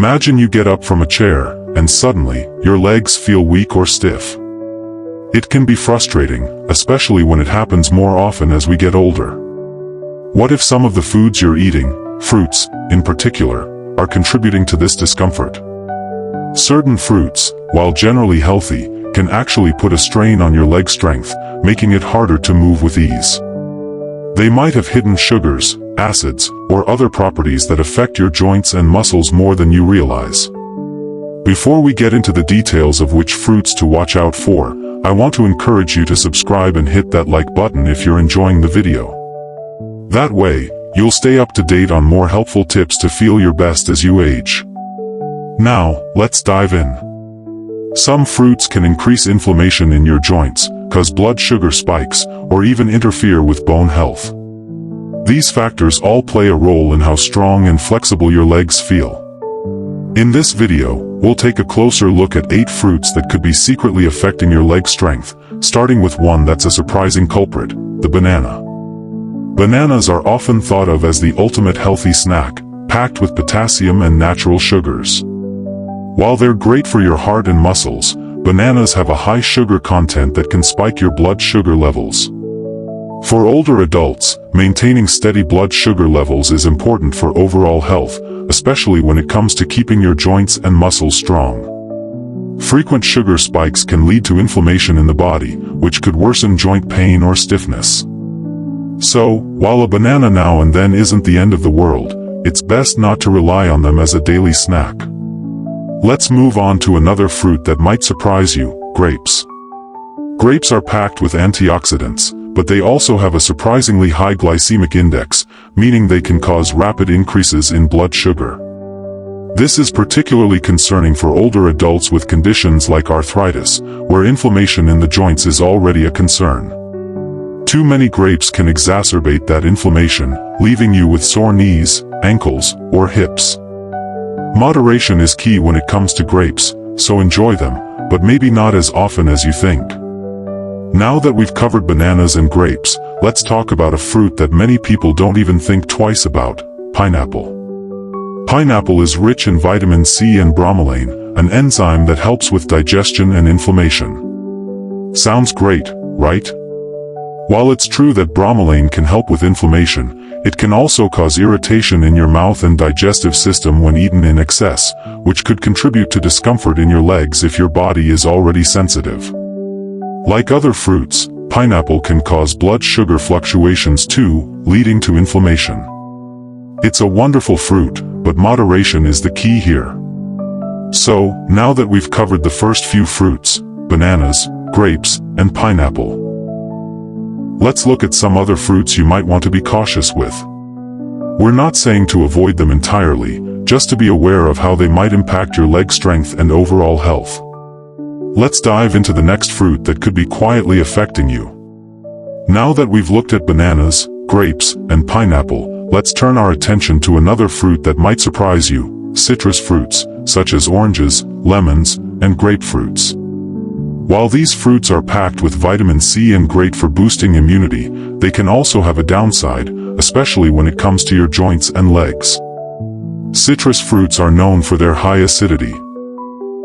Imagine you get up from a chair, and suddenly, your legs feel weak or stiff. It can be frustrating, especially when it happens more often as we get older. What if some of the foods you're eating, fruits, in particular, are contributing to this discomfort? Certain fruits, while generally healthy, can actually put a strain on your leg strength, making it harder to move with ease. They might have hidden sugars, acids, or other properties that affect your joints and muscles more than you realize. Before we get into the details of which fruits to watch out for, I want to encourage you to subscribe and hit that like button if you're enjoying the video. That way, you'll stay up to date on more helpful tips to feel your best as you age. Now, let's dive in. Some fruits can increase inflammation in your joints, cause blood sugar spikes, or even interfere with bone health. These factors all play a role in how strong and flexible your legs feel. In this video, we'll take a closer look at 8 fruits that could be secretly affecting your leg strength, starting with one that's a surprising culprit, the banana. Bananas are often thought of as the ultimate healthy snack, packed with potassium and natural sugars. While they're great for your heart and muscles, bananas have a high sugar content that can spike your blood sugar levels. For older adults, maintaining steady blood sugar levels is important for overall health, especially when it comes to keeping your joints and muscles strong. Frequent sugar spikes can lead to inflammation in the body, which could worsen joint pain or stiffness. So, while a banana now and then isn't the end of the world, it's best not to rely on them as a daily snack. Let's move on to another fruit that might surprise you, grapes. Grapes are packed with antioxidants, but they also have a surprisingly high glycemic index, meaning they can cause rapid increases in blood sugar. This is particularly concerning for older adults with conditions like arthritis, where inflammation in the joints is already a concern. Too many grapes can exacerbate that inflammation, leaving you with sore knees, ankles, or hips. Moderation is key when it comes to grapes, so enjoy them, but maybe not as often as you think. Now that we've covered bananas and grapes, let's talk about a fruit that many people don't even think twice about, pineapple. Pineapple is rich in vitamin C and bromelain, an enzyme that helps with digestion and inflammation. Sounds great, right? While it's true that bromelain can help with inflammation, it can also cause irritation in your mouth and digestive system when eaten in excess, which could contribute to discomfort in your legs if your body is already sensitive. Like other fruits, pineapple can cause blood sugar fluctuations too, leading to inflammation. It's a wonderful fruit, but moderation is the key here. So, now that we've covered the first few fruits, bananas, grapes, and pineapple, let's look at some other fruits you might want to be cautious with. We're not saying to avoid them entirely, just to be aware of how they might impact your leg strength and overall health. Let's dive into the next fruit that could be quietly affecting you. Now that we've looked at bananas, grapes, and pineapple, let's turn our attention to another fruit that might surprise you, citrus fruits, such as oranges, lemons, and grapefruits. While these fruits are packed with vitamin C and great for boosting immunity, they can also have a downside, especially when it comes to your joints and legs. Citrus fruits are known for their high acidity.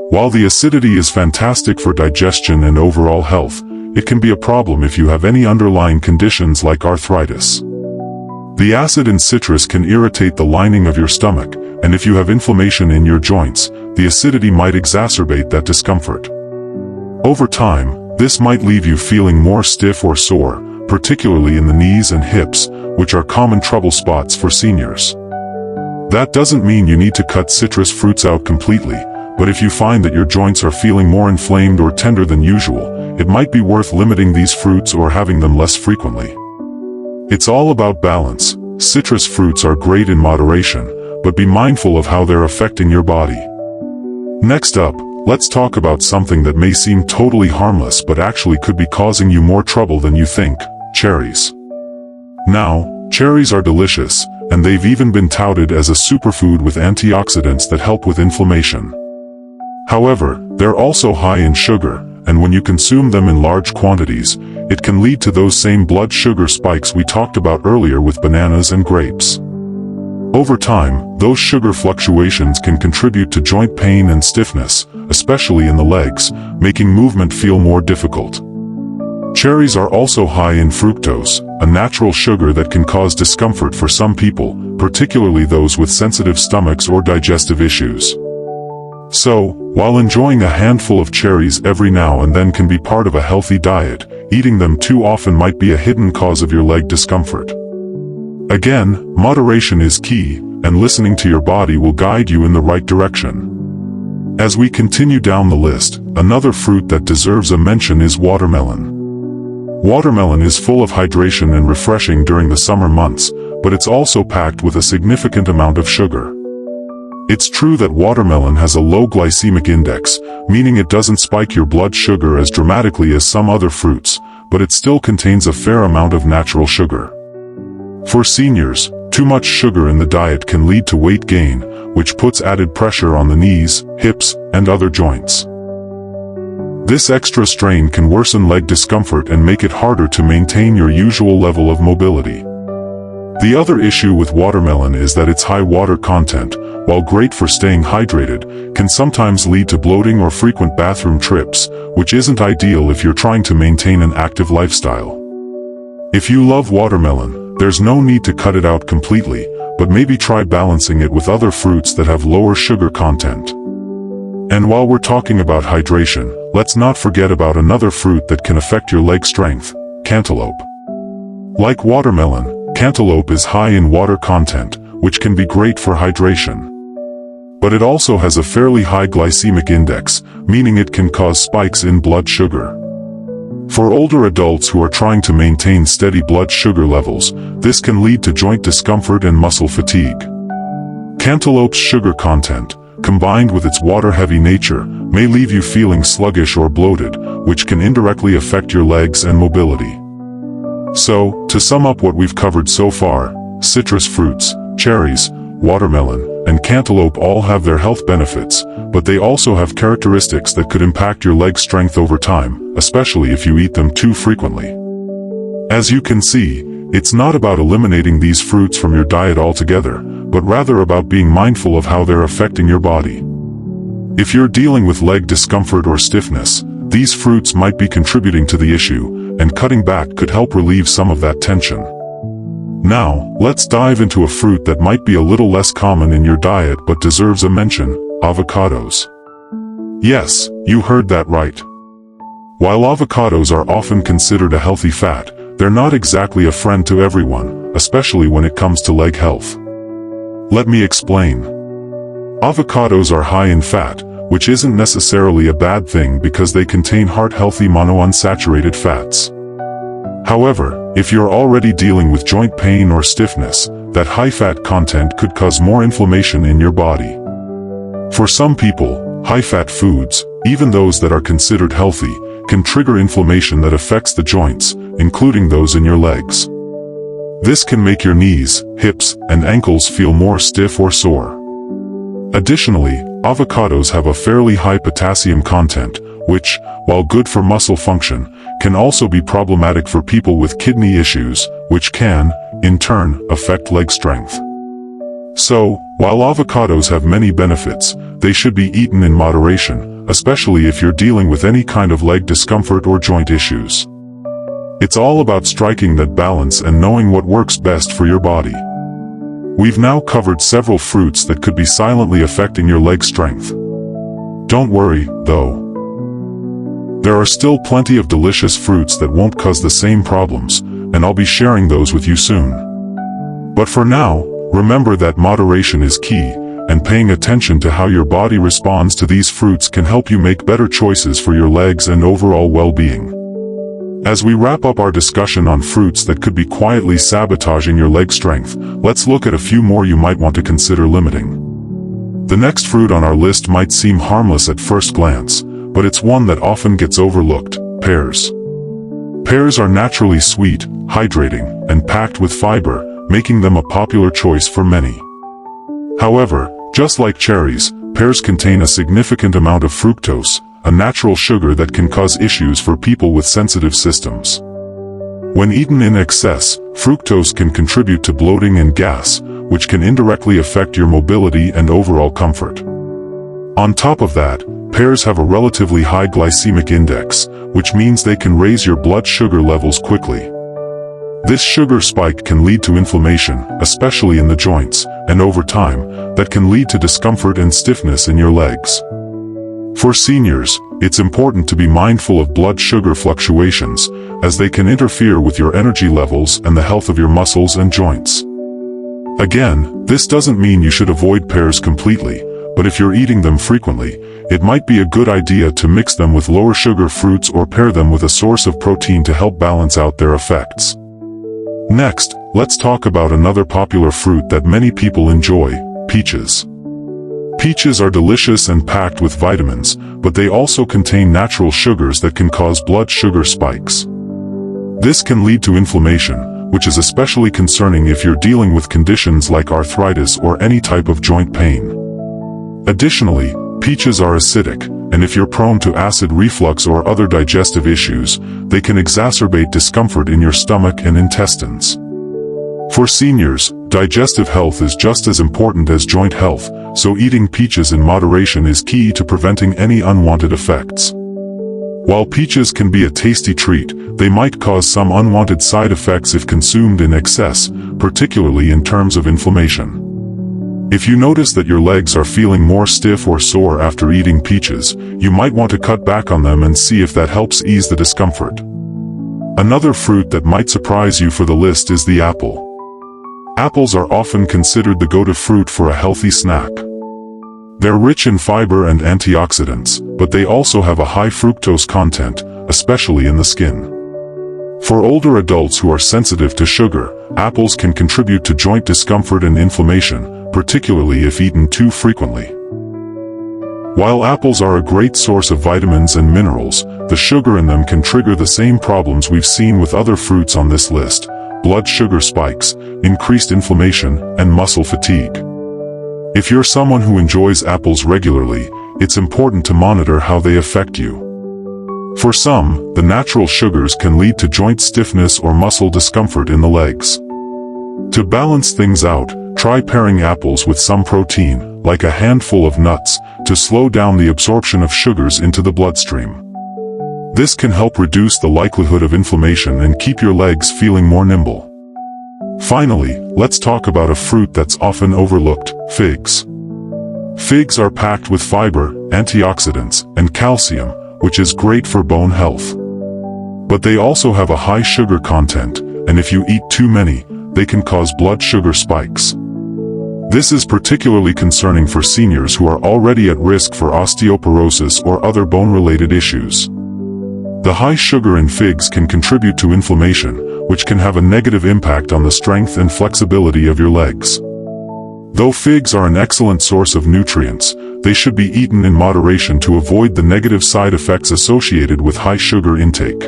While the acidity is fantastic for digestion and overall health, it can be a problem if you have any underlying conditions like arthritis. The acid in citrus can irritate the lining of your stomach, and if you have inflammation in your joints, the acidity might exacerbate that discomfort. Over time, this might leave you feeling more stiff or sore, particularly in the knees and hips, which are common trouble spots for seniors. That doesn't mean you need to cut citrus fruits out completely, but if you find that your joints are feeling more inflamed or tender than usual, it might be worth limiting these fruits or having them less frequently. It's all about balance. Citrus fruits are great in moderation, but be mindful of how they're affecting your body. Next up, let's talk about something that may seem totally harmless but actually could be causing you more trouble than you think, cherries. Now, cherries are delicious, and they've even been touted as a superfood with antioxidants that help with inflammation. However, they're also high in sugar, and when you consume them in large quantities, it can lead to those same blood sugar spikes we talked about earlier with bananas and grapes. Over time, those sugar fluctuations can contribute to joint pain and stiffness, especially in the legs, making movement feel more difficult. Cherries are also high in fructose, a natural sugar that can cause discomfort for some people, particularly those with sensitive stomachs or digestive issues. So, while enjoying a handful of cherries every now and then can be part of a healthy diet, eating them too often might be a hidden cause of your leg discomfort. Again, moderation is key, and listening to your body will guide you in the right direction. As we continue down the list, another fruit that deserves a mention is watermelon. Watermelon is full of hydration and refreshing during the summer months, but it's also packed with a significant amount of sugar. It's true that watermelon has a low glycemic index, meaning it doesn't spike your blood sugar as dramatically as some other fruits, but it still contains a fair amount of natural sugar. For seniors, too much sugar in the diet can lead to weight gain, which puts added pressure on the knees, hips, and other joints. This extra strain can worsen leg discomfort and make it harder to maintain your usual level of mobility. The other issue with watermelon is that its high water content, while great for staying hydrated, can sometimes lead to bloating or frequent bathroom trips, which isn't ideal if you're trying to maintain an active lifestyle. If you love watermelon, there's no need to cut it out completely, but maybe try balancing it with other fruits that have lower sugar content. And while we're talking about hydration, let's not forget about another fruit that can affect your leg strength: cantaloupe. Like watermelon, cantaloupe is high in water content, which can be great for hydration. But it also has a fairly high glycemic index, meaning it can cause spikes in blood sugar. For older adults who are trying to maintain steady blood sugar levels, this can lead to joint discomfort and muscle fatigue. Cantaloupe's sugar content, combined with its water-heavy nature, may leave you feeling sluggish or bloated, which can indirectly affect your legs and mobility. So, to sum up what we've covered so far, citrus fruits, cherries, watermelon, and cantaloupe all have their health benefits, but they also have characteristics that could impact your leg strength over time, especially if you eat them too frequently. As you can see, it's not about eliminating these fruits from your diet altogether, but rather about being mindful of how they're affecting your body. If you're dealing with leg discomfort or stiffness, these fruits might be contributing to the issue, and cutting back could help relieve some of that tension. Now, let's dive into a fruit that might be a little less common in your diet but deserves a mention: avocados. Yes, you heard that right. While avocados are often considered a healthy fat, they're not exactly a friend to everyone, especially when it comes to leg health. Let me explain. Avocados are high in fat, which isn't necessarily a bad thing because they contain heart-healthy monounsaturated fats. However, if you're already dealing with joint pain or stiffness, that high-fat content could cause more inflammation in your body. For some people, high-fat foods, even those that are considered healthy, can trigger inflammation that affects the joints, including those in your legs. This can make your knees, hips, and ankles feel more stiff or sore. Additionally, avocados have a fairly high potassium content, which, while good for muscle function, can also be problematic for people with kidney issues, which can, in turn, affect leg strength. So, while avocados have many benefits, they should be eaten in moderation, especially if you're dealing with any kind of leg discomfort or joint issues. It's all about striking that balance and knowing what works best for your body. We've now covered several fruits that could be silently affecting your leg strength. Don't worry, though. There are still plenty of delicious fruits that won't cause the same problems, and I'll be sharing those with you soon. But for now, remember that moderation is key, and paying attention to how your body responds to these fruits can help you make better choices for your legs and overall well-being. As we wrap up our discussion on fruits that could be quietly sabotaging your leg strength, let's look at a few more you might want to consider limiting. The next fruit on our list might seem harmless at first glance, but it's one that often gets overlooked: pears. Pears are naturally sweet, hydrating, and packed with fiber, making them a popular choice for many. However, just like cherries, pears contain a significant amount of fructose, a natural sugar that can cause issues for people with sensitive systems. When eaten in excess, fructose can contribute to bloating and gas, which can indirectly affect your mobility and overall comfort. On top of that, pears have a relatively high glycemic index, which means they can raise your blood sugar levels quickly. This sugar spike can lead to inflammation, especially in the joints, and over time, that can lead to discomfort and stiffness in your legs. For seniors, it's important to be mindful of blood sugar fluctuations, as they can interfere with your energy levels and the health of your muscles and joints. Again, this doesn't mean you should avoid pears completely, but if you're eating them frequently, it might be a good idea to mix them with lower sugar fruits or pair them with a source of protein to help balance out their effects. Next, let's talk about another popular fruit that many people enjoy: peaches. Peaches are delicious and packed with vitamins, but they also contain natural sugars that can cause blood sugar spikes. This can lead to inflammation, which is especially concerning if you're dealing with conditions like arthritis or any type of joint pain. Additionally, peaches are acidic, and if you're prone to acid reflux or other digestive issues, they can exacerbate discomfort in your stomach and intestines. For seniors, digestive health is just as important as joint health, so eating peaches in moderation is key to preventing any unwanted effects. While peaches can be a tasty treat, they might cause some unwanted side effects if consumed in excess, particularly in terms of inflammation. If you notice that your legs are feeling more stiff or sore after eating peaches, you might want to cut back on them and see if that helps ease the discomfort. Another fruit that might surprise you for the list is the apple. Apples are often considered the go-to fruit for a healthy snack. They're rich in fiber and antioxidants, but they also have a high fructose content, especially in the skin. For older adults who are sensitive to sugar, apples can contribute to joint discomfort and inflammation, particularly if eaten too frequently. While apples are a great source of vitamins and minerals, the sugar in them can trigger the same problems we've seen with other fruits on this list: blood sugar spikes, increased inflammation, and muscle fatigue. If you're someone who enjoys apples regularly, it's important to monitor how they affect you. For some, the natural sugars can lead to joint stiffness or muscle discomfort in the legs. To balance things out, try pairing apples with some protein, like a handful of nuts, to slow down the absorption of sugars into the bloodstream. This can help reduce the likelihood of inflammation and keep your legs feeling more nimble. Finally, let's talk about a fruit that's often overlooked: figs. Figs are packed with fiber, antioxidants, and calcium, which is great for bone health. But they also have a high sugar content, and if you eat too many, they can cause blood sugar spikes. This is particularly concerning for seniors who are already at risk for osteoporosis or other bone-related issues. The high sugar in figs can contribute to inflammation, which can have a negative impact on the strength and flexibility of your legs. Though figs are an excellent source of nutrients, they should be eaten in moderation to avoid the negative side effects associated with high sugar intake.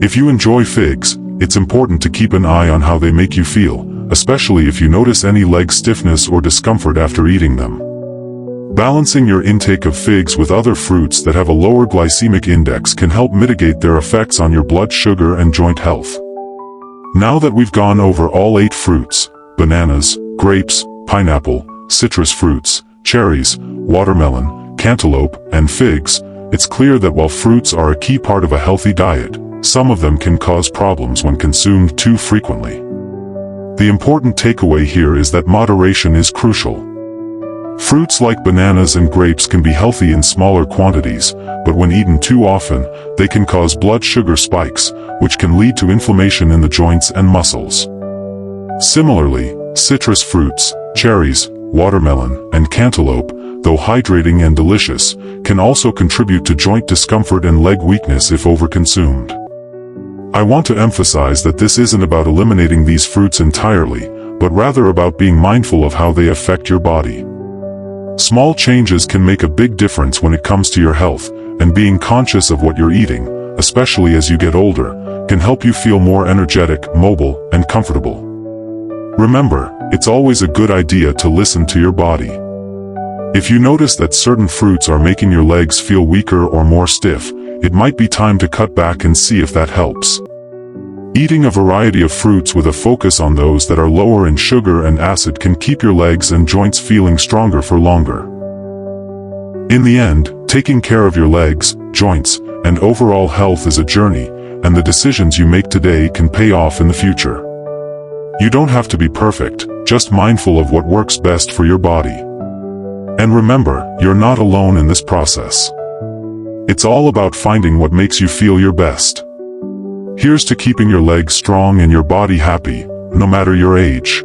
If you enjoy figs, it's important to keep an eye on how they make you feel, especially if you notice any leg stiffness or discomfort after eating them. Balancing your intake of figs with other fruits that have a lower glycemic index can help mitigate their effects on your blood sugar and joint health. Now that we've gone over all 8 fruits: bananas, grapes, pineapple, citrus fruits, cherries, watermelon, cantaloupe, and figs, it's clear that while fruits are a key part of a healthy diet, some of them can cause problems when consumed too frequently. The important takeaway here is that moderation is crucial. Fruits like bananas and grapes can be healthy in smaller quantities, but when eaten too often, they can cause blood sugar spikes, which can lead to inflammation in the joints and muscles. Similarly, citrus fruits, cherries, watermelon, and cantaloupe, though hydrating and delicious, can also contribute to joint discomfort and leg weakness if overconsumed. I want to emphasize that this isn't about eliminating these fruits entirely, but rather about being mindful of how they affect your body. Small changes can make a big difference when it comes to your health, and being conscious of what you're eating, especially as you get older, can help you feel more energetic, mobile, and comfortable. Remember, it's always a good idea to listen to your body. If you notice that certain fruits are making your legs feel weaker or more stiff, it might be time to cut back and see if that helps. Eating a variety of fruits with a focus on those that are lower in sugar and acid can keep your legs and joints feeling stronger for longer. In the end, taking care of your legs, joints, and overall health is a journey, and the decisions you make today can pay off in the future. You don't have to be perfect, just mindful of what works best for your body. And remember, you're not alone in this process. It's all about finding what makes you feel your best. Here's to keeping your legs strong and your body happy, no matter your age.